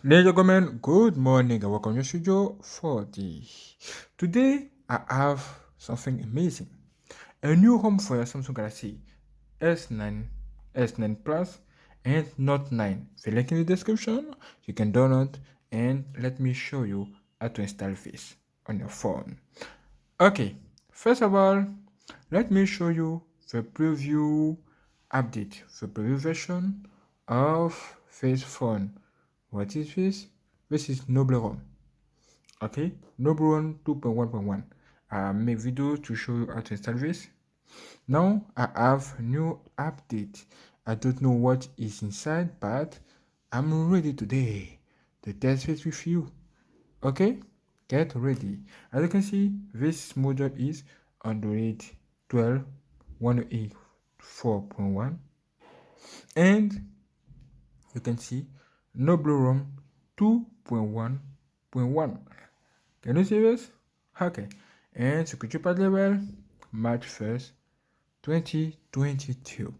Ladies and gentlemen, good morning and welcome to Studio 40. Today I have something amazing. A new home for your Samsung Galaxy S9, S9 Plus and Note 9. The link in the description, you can download and let me show you how to install this on your phone. Okay, first of all, let me show you the preview update, the preview version of this phone. What is this? This is Noble ROM. Okay, Noble ROM 2.1.1. I make videos to show you how to install this. Now I have new update. I don't know what is inside, but I'm ready today to test this with you. Okay, get ready. As you can see, this model is Android 12 104.1 and you can see Noble ROM 2.1.1. Can you see this? Okay, and security pad level March 1st 2022.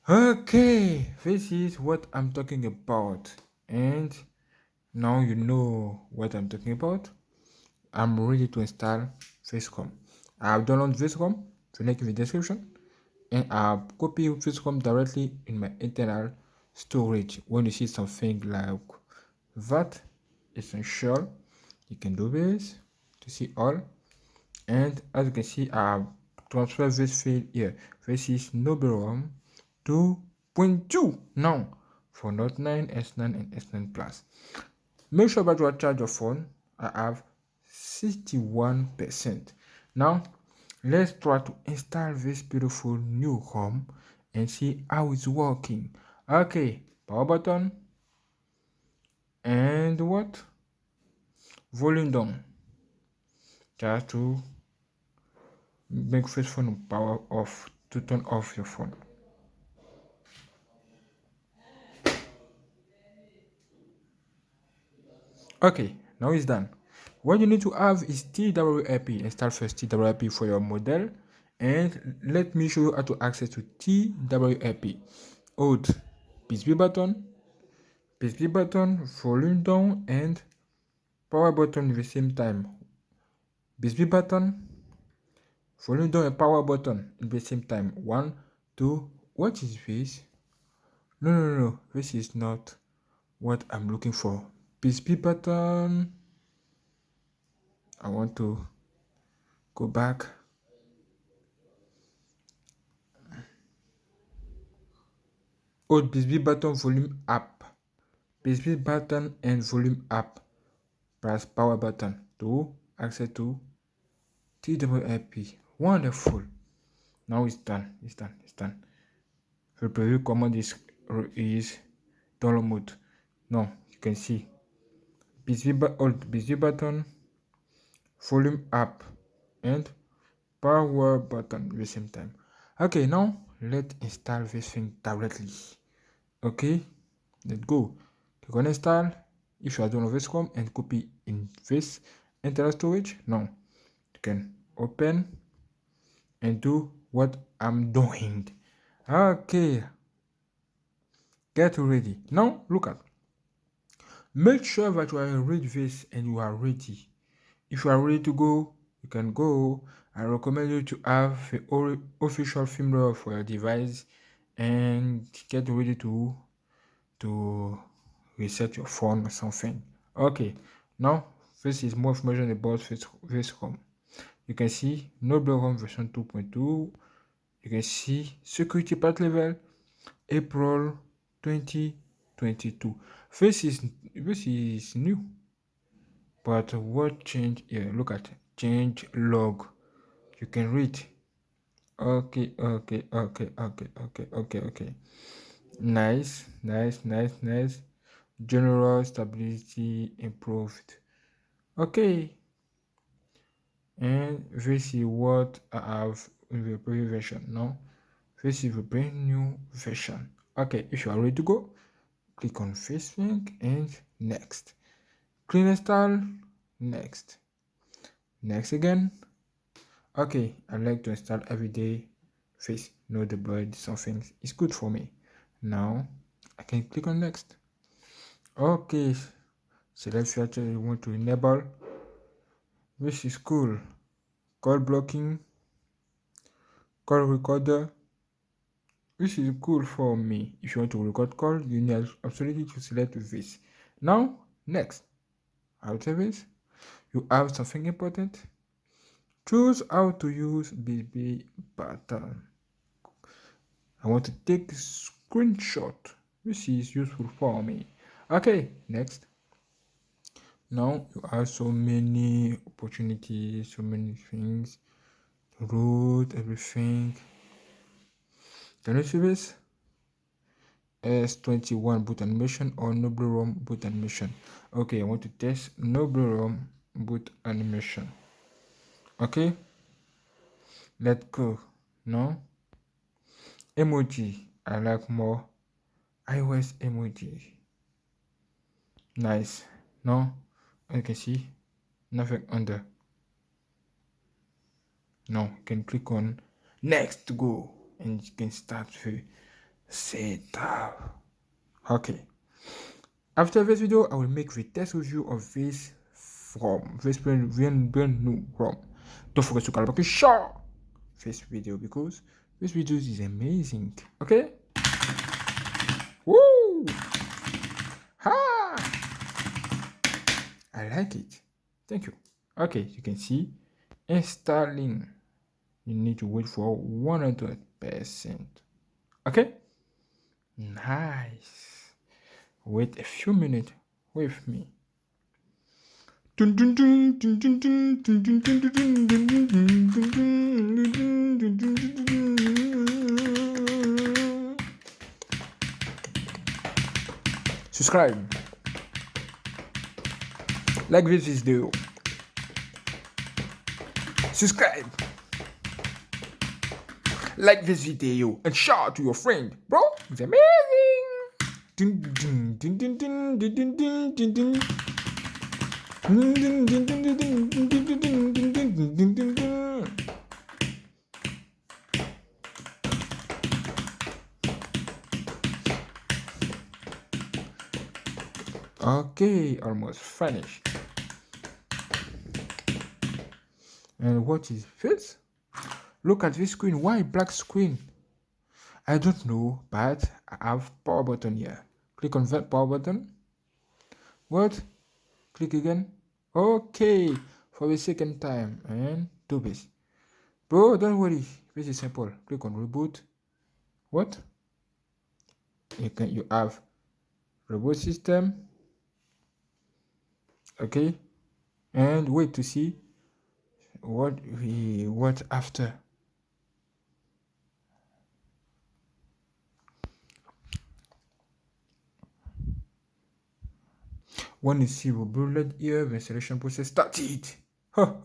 Okay, this is what I'm talking about, and now you know what I'm talking about. I'm ready to install this ROM. I've downloaded this ROM, the link in the description, and I've copied this ROM directly in my internal storage. When you see something like that, essential, you can do this to see all. And as you can see, I've transferred this file here. This is Noble ROM 2.2 now for Note 9, S9, and S9 Plus. Make sure that you charge your phone. I have 61%. Now, let's try to install this beautiful new ROM and see how it's working. Okay, power button and what? Volume down. Just to make this phone power off, to turn off your phone. Okay, now it's done. What you need to have is TWRP. Install first TWRP for your model, and let me show you how to access to TWRP. Hold PSP button, volume down, and power button at the same time. PSP button, volume down, and power button at the same time. 1, 2. What is this? No. This is not what I'm looking for. PSP button. I want to go back. Hold PSP button, volume up. PSP button and volume up. Press power button to access to TWRP. Wonderful. Now it's done. It's done. The preview command is download mode. Now you can see hold PSP button, volume up, and power button at the same time. Okay, now let's install this thing directly. Okay, let's go. Click on install. If you are done with this ROM and copy in this internal storage, now you can open and do what I'm doing. Okay, get ready. Now look at. Make sure that you are read this and you are ready. If you are ready to go, you can go. I recommend you to have the official firmware for your device and get ready to reset your phone or something. Okay, now this is more information about this ROM. You can see Noble ROM version 2.2. You can see security patch level April 2022. This is new. But what change here? Look at change log. You can read. Okay. Nice. General stability improved. Okay. And this is what I have in the previous version. Now, this is a brand new version. Okay, if you are ready to go, click on this link and next. Clean install, next again. Okay, I like to install everyday face. No, the bird something is good for me. Now I can click on next. Okay, select feature you want to enable, which is cool. Call blocking, call recorder, which is cool for me. If you want to record call, you need absolutely to select this. Now, next, after this, you have something important. Choose how to use BB button. I want to take a screenshot, which is useful for me. Okay, next. Now you have so many opportunities, so many things. Root, everything. Can you see this? S21 boot animation or Noble ROM boot animation. Okay, I want to test Noble ROM boot animation. Okay, let's go. No emoji. I like more iOS emoji. Nice. No, as you can see, nothing under. No, you can click on next to go and you can start to setup. Okay. After this video, I will make the test review of this ROM, this brand new ROM. Don't forget to click and share this video because this video is amazing. Okay? Woo! Ha! I like it. Thank you. Okay, you can see installing. You need to wait for 100%. Okay? Nice. Wait a few minutes with me. Subscribe. Like this video. Subscribe. Like this video and share to your friend. Bro, it's amazing. Okay, almost finished. And what is this? Look at this screen. Why black screen? I don't know, but I have power button here. Click on that power button. What? Click again. Okay, for the second time and do this. Bro, don't worry. This is simple. Click on reboot. What? You have reboot system. Okay, and wait to see what after. When you see the bullet here, the installation process started. Can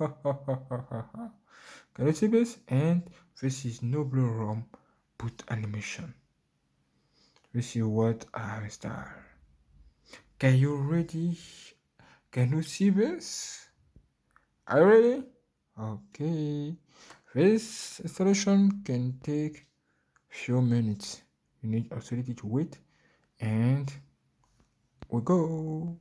you see this? And this is Noble ROM boot animation. This is what I install. Can you ready? Can you see this? Are you ready? Okay. This installation can take few minutes. You need absolutely to wait and we go.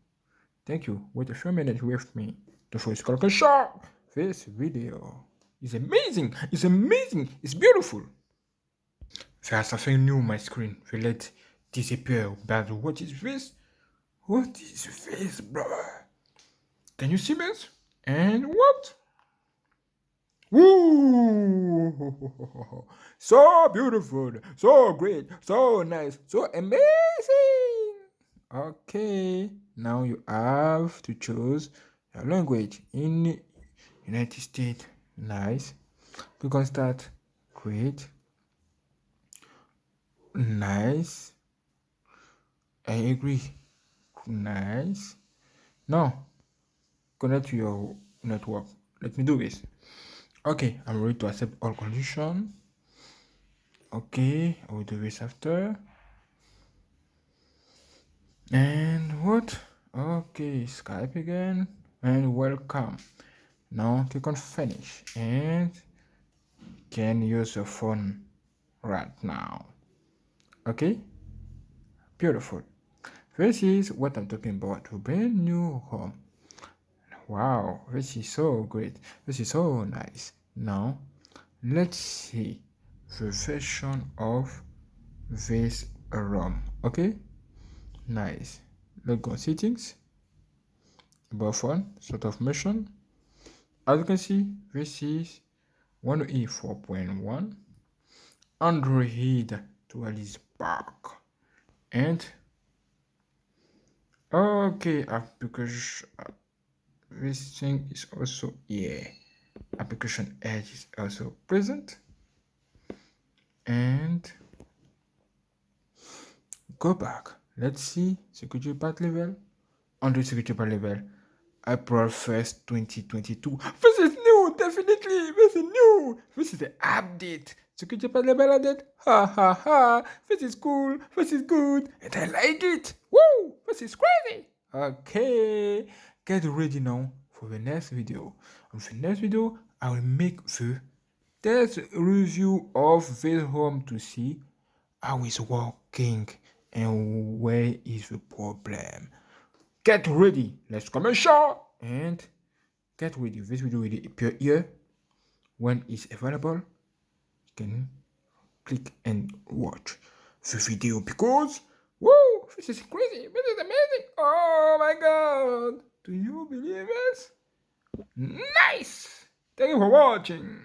Thank you. Wait a few minutes with me. Don't forget to click share. This video is amazing. It's amazing. It's beautiful. There's something new on my screen. The LED disappear. But what is this? What is this, brother? Can you see this? And what? Woo! So beautiful, so great, so nice, so amazing. Okay, now you have to choose your language. In United States, nice. We can start create. Nice. I agree. Nice. Now connect to your network. Let me do this. Okay, I'm ready to accept all conditions. Okay, I will do this after. And what? Okay, Skype again. And welcome. Now click on finish and can use your phone right now. Okay, beautiful. This is what I'm talking about. A brand new ROM. Wow, this is so great. This is so nice. Now, let's see the version of this ROM. Okay, nice. Let's go settings, above one, sort of motion. As you can see, this is 1E 4.1. Android 12 is back. And okay, application. This thing is also here. Application edge is also present. And go back. Let's see security path level. Under security path level, April 1st, 2022. This is new, definitely. This is new. This is the update. Security path level update. Ha ha ha. This is cool. This is good. And I like it. Woo! This is crazy. Okay. Get ready now for the next video. On the next video, I will make the test review of this ROM to see how it's working and where is the problem. Get ready. Let's commercial and get ready. This video will appear here. When it's available, you can click and watch the video because woo, this is crazy. This is amazing. Oh my god. Do you believe this? Nice. Thank you for watching.